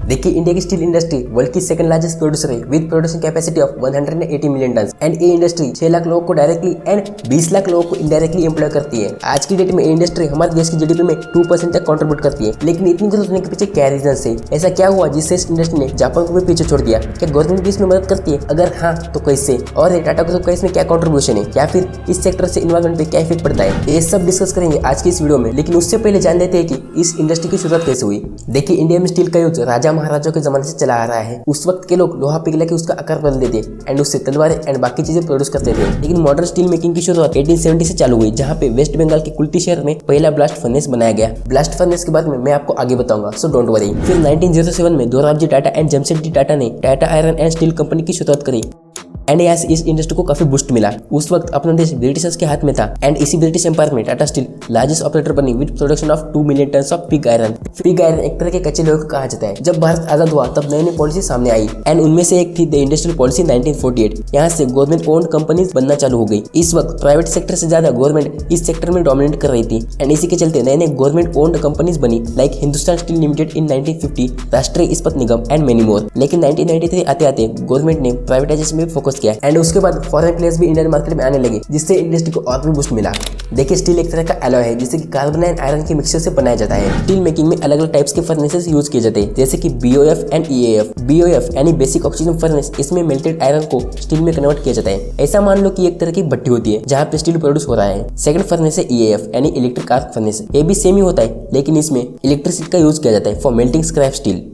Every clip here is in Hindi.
देखिए, इंडिया की स्टील इंडस्ट्री वर्ल्ड की सेकंड लार्जेस्ट प्रोड्यूसर है with production capacity of 180 million ton and ये इंडस्ट्री 6 लाख लोगों को डायरेक्टली एंड 20 लाख लोगों को इनडायरेक्टली एम्प्लॉय करती है। आज की डेट में ये इंडस्ट्री हमारे देश की जीडीपी में 2% तक कंट्रीब्यूट करती है। लेकिन इतनी ग्रोथ होने के पीछे क्या रीजन है? ऐसा क्या हुआ जिससे इस इंडस्ट्री ने जापान को भी पीछे छोड़ दिया? क्या गवर्नमेंट भी इसमें मदद करती है? अगर हाँ तो कैसे? और टाटा ग्रुप का इसमें क्या कंट्रीब्यूशन है? या फिर इस सेक्टर से इन्वायरमेंट पे क्या इफेक्ट पड़ता है? ये सब डिस्कस करेंगे आज की इस वीडियो में। लेकिन उससे पहले जान लेते हैं कि इस इंडस्ट्री की शुरुआत कैसे हुई। देखिए, इंडिया में स्टील का यूज राजा महाराजाओं के जमाने से चला आ रहा है। उस वक्त के लोग लोहा पिघला के उसका आकार बदल देते एंड उससे तलवारें एंड बाकी चीजें प्रोड्यूस करते थे। लेकिन मॉडर्न स्टील मेकिंग की शुरुआत 1870 से चालू हुई, जहाँ पे वेस्ट बंगाल के कुल्टी शहर में पहला ब्लास्ट फर्नेस बनाया गया। ब्लास्ट फर्नेस के बारे में मैं आपको आगे बताऊंगा, सो डोंट वरी। फिर 1907 में दोराबजी टाटा एंड जमशेदजी टाटा ने Tata iron and steel company की शुरुआत करी एंड यहाँ से इस इंडस्ट्री को काफी बूस्ट मिला। उस वक्त अपना देश ब्रिटिशर्स के हाथ में था एंड इसी ब्रिटिश एम्पायर में टाटा स्टील लार्जेस्ट ऑपरेटर बनी with production of 2 million ton of pig iron. Pig iron एक तरह के कच्चे लोहे को कहा जाता है। जब भारत आजाद हुआ तब नई नई पॉलिसी सामने आई एंड उनमें से एक थी द इंडस्ट्रियल पॉलिसी 1948। यहाँ से गवर्नमेंट ओन्ड कंपनीज बनना चालू हो गई। इस वक्त प्राइवेट सेक्टर से ज्यादा गवर्नमेंट इस सेक्टर में डोमिनेट कर रही थी एंड इसी के चलते नए नए गवर्नमेंट ओन्ड कंपनीज बनी लाइक हिंदुस्तान स्टील लिमिटेड इन 1950, राष्ट्रीय इस्पात निगम एंड मेनी मोर। लेकिन 1993 आते आते गवर्नमेंट ने प्राइवेटाइजेशन में फोकस किया एंड उसके बाद फॉरेन प्लेयर्स भी इंडियन मार्केट में आने लगे, जिससे इंडस्ट्री को और भी बूस्ट मिला। देखिए, स्टील एक तरह का एलॉय है जिससे कि कार्बन एंड आयरन के मिक्सचर से बनाया जाता है। स्टील मेकिंग में अलग अलग टाइप्स के फर्नेसेस यूज किए जाते हैं, जैसे कि BOF एंड EAF। BOF यानी बेसिक ऑक्सीजन फर्नेस, इसमें मेल्टेड आयरन को स्टील में कन्वर्ट किया जाता है। ऐसा मान लो कि एक तरह की भट्टी होती है जहाँ पे स्टील प्रोड्यूस हो रहा है। सेकंड फर्नेस है EAF यानी इलेक्ट्रिक आर्क फर्नेस। ये भी सेम ही होता है, लेकिन इसमें इलेक्ट्रिसिटी का यूज किया जाता है फॉर मेल्टिंग स्क्रैप स्टील।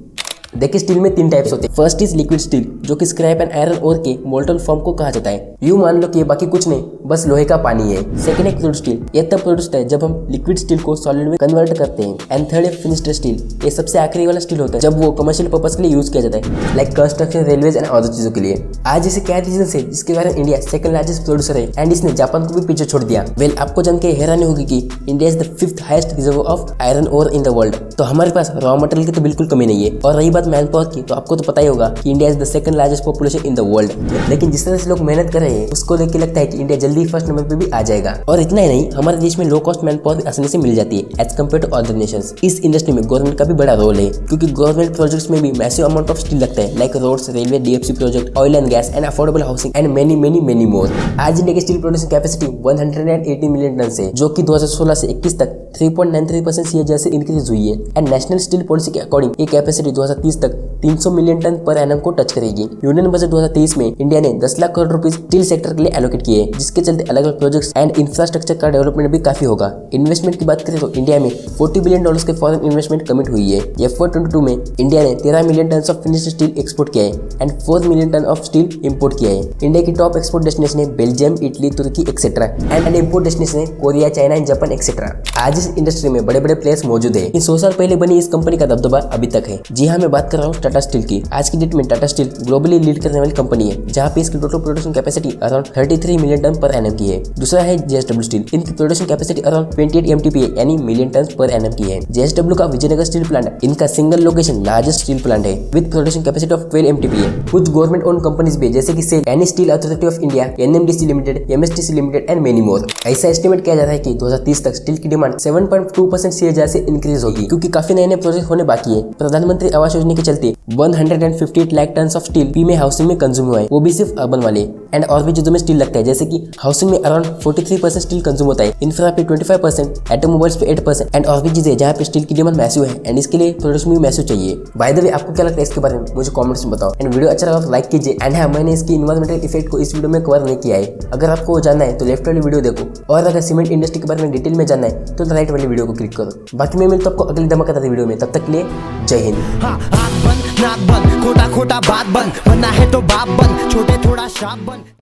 देखिए, स्टील में 3 टाइप्स होते हैं। फर्स्ट इज लिक्विड स्टील, जो कि स्क्रैप एंड आयरन ओर के मोल्टन फॉर्म को कहा जाता है। यूं मान लो कि ये बाकी कुछ नहीं, बस लोहे का पानी है। सेकंड है क्रूड स्टील, ये तब प्रोड्यूस होता है जब हम लिक्विड स्टील को सॉलिड में कन्वर्ट करते हैं। एंड थर्ड है फिनिश्ड स्टील, ये सबसे आखिरी वाला स्टील होता है जब वो कमर्शियल पर्पस के लिए यूज किया जाता है, like construction, railways and other चीजों के लिए। आज इसे क्या रीजन है जिसके कारण इंडिया सेकंड लार्जेस्ट प्रोड्यूसर है एंड इसने जापान को भी पीछे छोड़ दिया? वेल, आपको जान के हैरानी होगी कि India is the 5th highest reserve of iron ore in the world. तो हमारे पास रॉ मटेरियल की तो बिल्कुल कमी नहीं है। और रही बात मैन पावर की, तो आपको तो पता ही होगा कि India is the second largest population in the world. लेकिन जिस तरह से लोग मेहनत कर रहे हैं उसको देख के लगता है कि इंडिया जल्दी फर्स्ट नंबर पे भी आ जाएगा। और इतना ही नहीं, हमारे देश में लो कॉस्ट मैन पावर आसानी से मिल जाती है as compare to other nations. इस इंडस्ट्री में गवर्नमेंट का भी बड़ा रोल है, क्योंकि गवर्नमेंट प्रोजेक्ट्स में भी मैसिव अमाउंट ऑफ स्टील लगता है, like roads, railway, DFC project, oil and gas and affordable housing and many more. आज इंडिया की steel production capacity 180 million ton है, जो कि 2016 से 21 तक 3.93% CAGR से इंक्रीज हुई है। एंड नेशनल स्टील पॉलिसी के अकॉर्डिंग ये कैपेसिटी 2030 तक 300 मिलियन टन पर एनम को टच करेगी। यूनियन बजट 2023 में इंडिया ने 10 लाख करोड़ रुपए स्टील सेक्टर के लिए एलोकेट किए, जिसके चलते अलग अलग प्रोजेक्ट्स एंड इंफ्रास्ट्रक्चर का डेवलपमेंट भी काफी होगा। इन्वेस्टमेंट की बात करें तो इंडिया में $40 बिलियन के फॉरेन इन्वेस्टमेंट कमिट हुई है। FY22 में इंडिया ने 13 million ton of finished steel export किया है and 4 million ton of steel import किया है। इंडिया की टॉप एक्सपोर्ट डेस्टिनेशन है Belgium, Italy, Turkey etcetera and import destination है Korea, China and Japan etcetera. आज इस इंडस्ट्री में बड़े बड़े प्लेयर्स मौजूद है। 100 साल पहले बनी इस कंपनी का दबदबा अभी तक है। जी हाँ, मैं बात कर रहा हूँ टाटा स्टील की। आज की डेट में टाटा स्टील ग्लोबली लीड करने वाली कंपनी है, जहाँ पे इसकी total production capacity around 33 million tonne per annum की है। दूसरा है JSW स्टील, इनकी प्रोडक्शन कैपेसिटी अराउंड 28 MTPA यानी मिलियन टन पर एनम की है। JSW का विजयनगर स्टील प्लांट इनका single location largest steel plant है with production capacity of 12 MTPA। कुछ गवर्नमेंट ओन कंपनीज भी जैसे कि सेल यानी steel authority of India, NMDC limited, MSTC limited and many मोर। ऐसा एस्टिमेट किया जा रहा है कि 2030 तक स्टील की डिमांड 7.2% CAGR से इंक्रीज होगी, क्योंकि काफी नए नए प्रोजेक्ट होने बाकी है। प्रधानमंत्री आवास योजना के चलते 158 लाख टन ऑफ स्टील पी में हाउसिंग में कंज्यूम हुआ है, वो भी सिर्फ अर्बन वाले। एंड और भी चीजों में स्टील लगता है, जैसे कि हाउसिंग में अराउंड 43% स्टील कंज्यूम होता है, इंफ्रा पे 25%, ऑटोमोबाइल्स पे 8% एंड और भी चीजें जहाँ पे स्टील की डिमांड मैसिव है एंड इसके लिए प्रोडक्शन भी मैसिव चाहिए। बाय द वे, आपको क्या लगता है इसके बारे में मुझे कमेंट्स में बताओ एंड वीडियो अच्छा लगा तो लाइक कीजिए। एंड हाँ, मैंने इसकी इन्वायरमेंटल इफेक्ट को इस वीडियो में कवर नहीं किया है। अगर आपको जानना है तो लेफ्ट वाली वीडियो देखो, और अगर सीमेंट इंडस्ट्री के बारे में डिटेल में जानना है तो राइट वाली वीडियो को क्लिक करो। बाकी मैं मिलता हूं आपको अगली धमाकेदार वीडियो में, तब तक के लिए जय हिंद। नाक बंद, खोटा खोटा बात बंद, बनना है तो बाप बंद, छोटे थोड़ा शाप बंद।